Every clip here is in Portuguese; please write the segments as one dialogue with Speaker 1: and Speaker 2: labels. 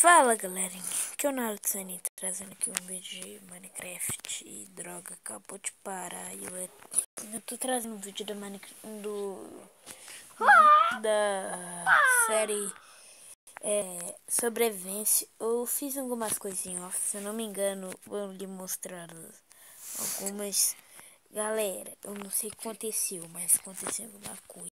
Speaker 1: Fala galerinha, aqui é o Naruto Sanito trazendo aqui um vídeo de Minecraft e droga, acabou de parar e eu tô trazendo um vídeo da série Sobrevivência. Eu fiz algumas coisinhas off, se eu não me engano, vou lhe mostrar algumas. Galera, eu não sei o que aconteceu, mas aconteceu alguma coisa.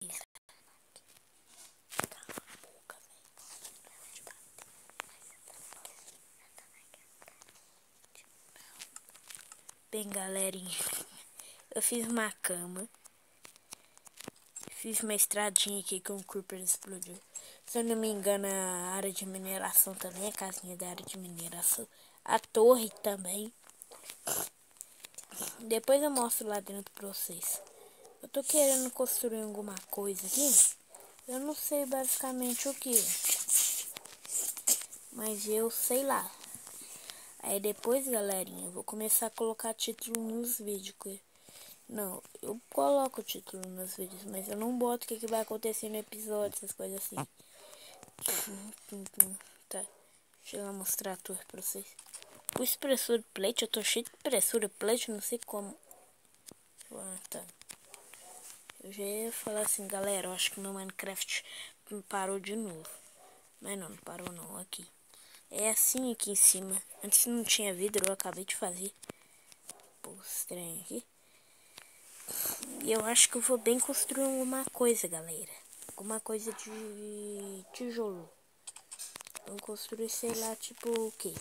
Speaker 1: Bem, galerinha, eu fiz uma cama, fiz uma estradinha aqui que um creeper explodiu. Se eu não me engano, a área de mineração também, a casinha da área de mineração, a torre também. Depois eu mostro lá dentro pra vocês. Eu tô querendo construir alguma coisa aqui, eu não sei basicamente o que, mas eu sei lá. Aí depois, galerinha, eu vou começar a colocar título nos vídeos. Não, eu coloco o título nos vídeos, mas eu não boto o que vai acontecer no episódio, essas coisas assim. Tá, deixa eu mostrar a torre pra vocês. O expressor plate, eu tô cheio de expressor plate, não sei como. Ah, tá. Eu já ia falar assim, galera, eu acho que meu Minecraft parou de novo. Mas não parou não, aqui. É assim aqui em cima. Antes não tinha vidro, eu acabei de fazer. Pô, estranho aqui. E eu acho que eu vou bem construir alguma coisa, galera. Alguma coisa de tijolo. Vamos construir, sei lá, tipo o quê?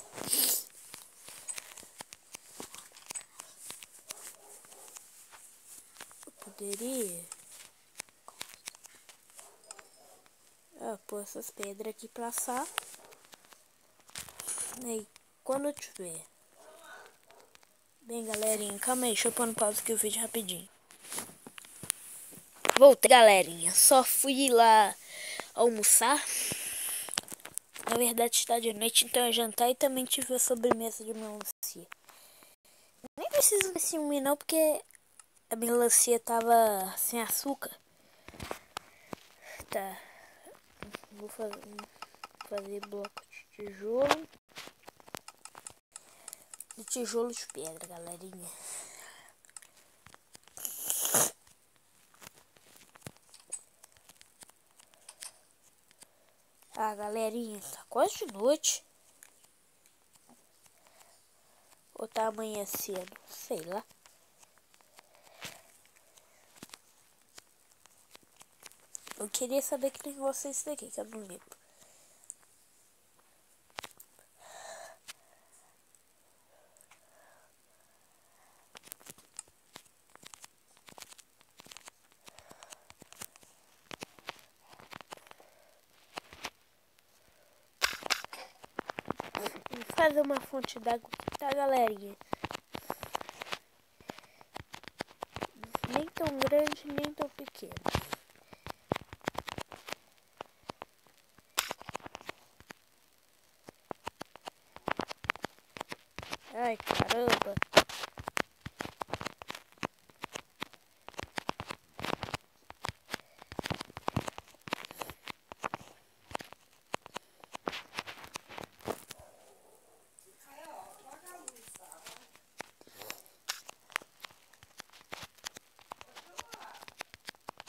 Speaker 1: Eu poderia... pôr essas pedras aqui pra assar. Aí, quando eu tiver... Bem, galerinha, calma aí, deixa eu pôr no pausa aqui o vídeo rapidinho. Voltei, galerinha. Só fui lá almoçar. Na verdade está de noite, então é jantar e também tive a sobremesa de melancia. Nem preciso desse um não, porque a melancia tava sem açúcar. Tá. Vou fazer bloco de tijolo. De tijolo de pedra, galerinha. Ah, galerinha, tá quase de noite. Ou tá amanhecendo, sei lá. Eu queria saber que negócio é esse daqui, que eu não lembro. Vou fazer uma fonte d'água aqui, tá, galerinha? Nem tão grande, nem tão pequeno. Ai, caramba.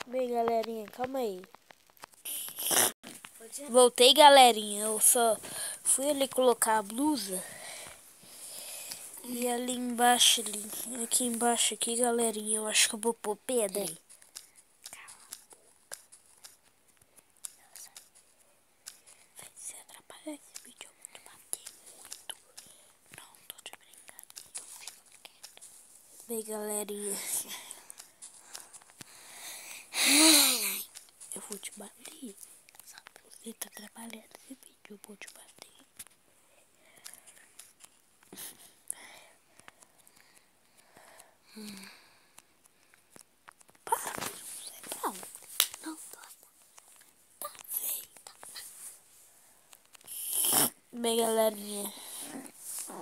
Speaker 1: Bem, galerinha, calma aí. Voltei, galerinha. Eu só fui ali colocar a blusa. E ali embaixo, aqui embaixo, aqui, galerinha, eu acho que eu vou pôr pedra. Se atrapalhar esse vídeo, eu vou te bater muito. Não, tô de brincadeira. Bem, galerinha, eu vou te bater. Você tá atrapalhando esse vídeo, eu vou te bater. Bem, galerinha, eu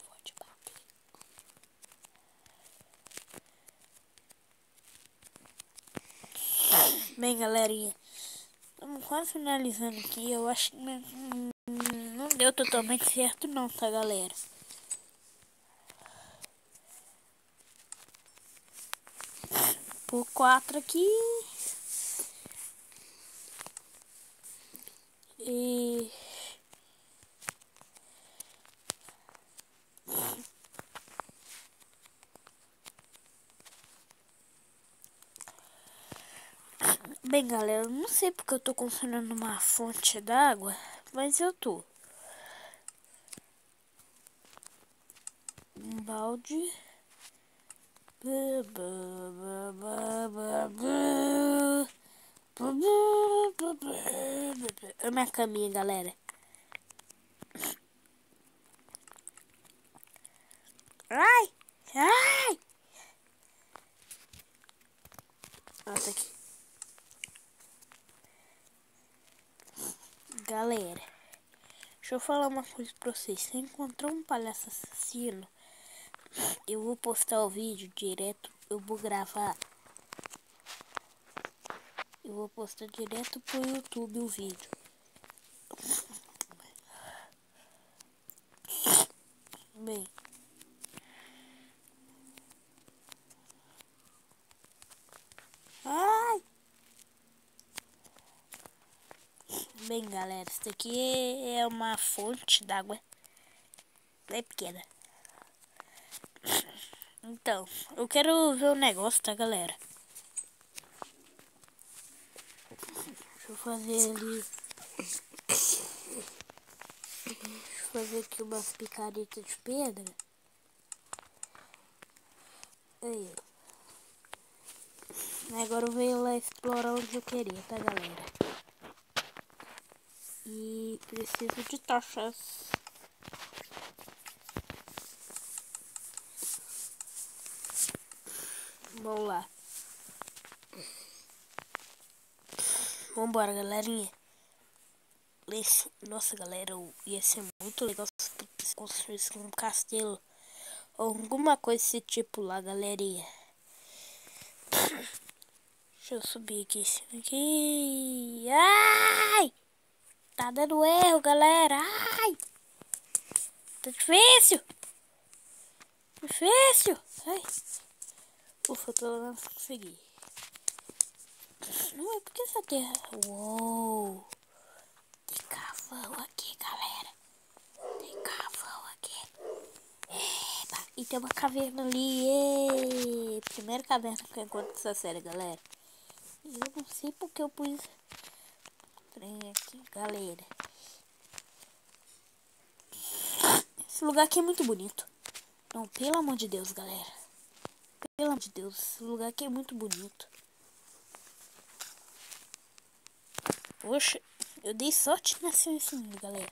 Speaker 1: vou te bater. Bem, galerinha, estamos quase finalizando aqui. Eu acho que não deu totalmente certo não, tá, galera? Por 4 aqui. E... Bem, galera, eu não sei porque eu tô consumindo uma fonte d'água, mas eu tô. Um balde. É minha caminha, galera. Ai! Ai! Ó, tá aqui. Galera, deixa eu falar uma coisa pra vocês. Se eu encontrar um palhaço assassino, eu vou postar o vídeo direto. Eu vou gravar. Eu vou postar direto pro YouTube o vídeo. Bem. Ai! Bem, galera, isso daqui é uma fonte d'água. É pequena. Então, eu quero ver o negócio, tá, galera? Deixa eu fazer ali. Deixa eu fazer aqui umas picaretas de pedra. Aí. Agora eu venho lá explorar onde eu queria, tá, galera? E preciso de tochas. Vamos lá. Vambora, galerinha. Nossa, galera, ia ser muito legal se construísse um castelo ou alguma coisa desse tipo lá, galerinha. Deixa eu subir aqui. Ai! Tá dando erro, galera. Ai! Tá difícil. Difícil. Ai. Ufa, pelo menos consegui. Não é porque essa terra... Uou! Tem carvão aqui, galera. Tem carvão aqui. Epa. E tem uma caverna ali. Ê. Primeira caverna que eu encontro nessa série, galera. E eu não sei porque eu pus... Trem aqui, galera. Esse lugar aqui é muito bonito. Não, pelo amor de Deus, galera. Pelo amor de Deus, esse lugar aqui é muito bonito. Poxa, eu dei sorte de nascer nesse mundo, galera.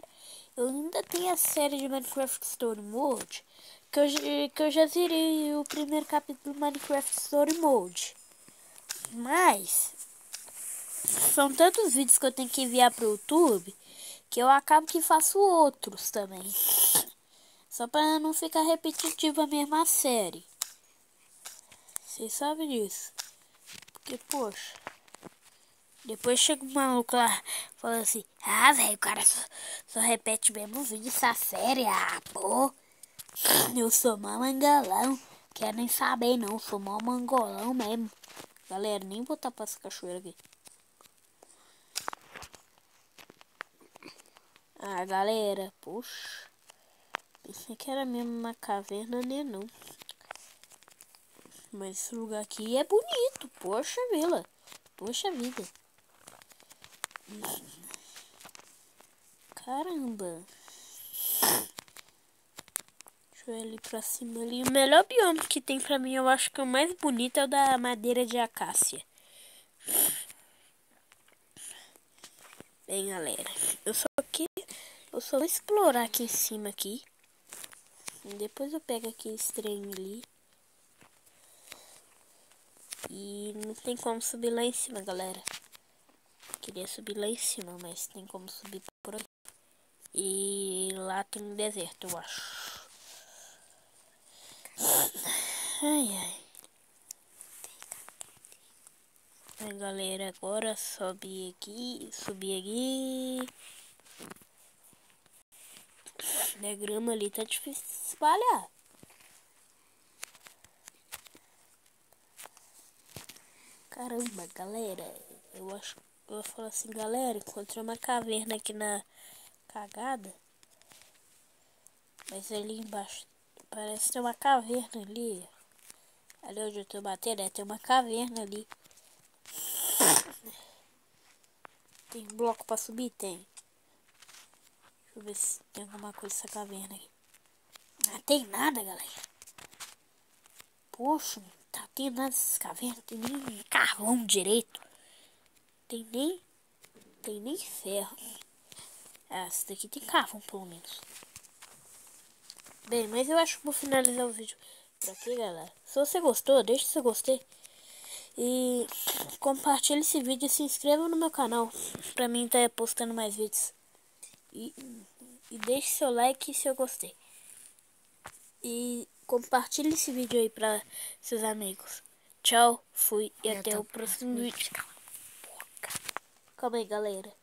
Speaker 1: Eu ainda tenho a série de Minecraft Story Mode, que eu já zerei o primeiro capítulo do Minecraft Story Mode. Mas são tantos vídeos que eu tenho que enviar pro YouTube que eu acabo que faço outros também. Só para não ficar repetitivo a mesma série. Vocês sabem disso. Porque, poxa, depois chega um maluco lá falando assim: ah, velho, o cara só repete o mesmo vídeo essa série. Ah, pô, eu sou mó mangalão. Quero nem saber, não. Sou mó mangolão mesmo. Galera, nem vou tapar essa cachoeira aqui. Ah, galera, poxa. Pensei que era mesmo uma caverna, né? Não. Mas esse lugar aqui é bonito. Poxa, vila. Poxa vida. Caramba. Deixa eu ir ali pra cima ali. O melhor bioma que tem pra mim, eu acho que o mais bonito é o da madeira de acácia. Bem, galera, eu só vou explorar aqui em cima aqui. E depois eu pego aqui esse trem ali. E não tem como subir lá em cima, galera. Queria subir lá em cima, mas tem como subir por aqui. E lá tem um deserto, eu acho. Ai, ai. galera, agora subir aqui. A grama ali tá difícil de espalhar. Caramba, galera, eu acho que eu vou falar assim, galera, encontrei uma caverna aqui na cagada. Mas ali embaixo, parece ter uma caverna ali. Ali onde eu tô batendo, tem uma caverna ali. Tem bloco pra subir? Tem. Deixa eu ver se tem alguma coisa nessa caverna aqui. Não tem nada, galera. Poxa, não tá tendo nada nessas cavernas. Tem nem carvão direito. Tem nem ferro. Ah, essa daqui tem carvão, pelo menos. Bem, mas eu acho que vou finalizar o vídeo por aqui, galera. Se você gostou, deixa seu gostei. E compartilhe esse vídeo e se inscreva no meu canal. Pra mim estar postando mais vídeos. E deixe seu like se eu gostei. E compartilhe esse vídeo aí pra seus amigos. Tchau, fui e até o próximo vídeo. Calma aí, galera.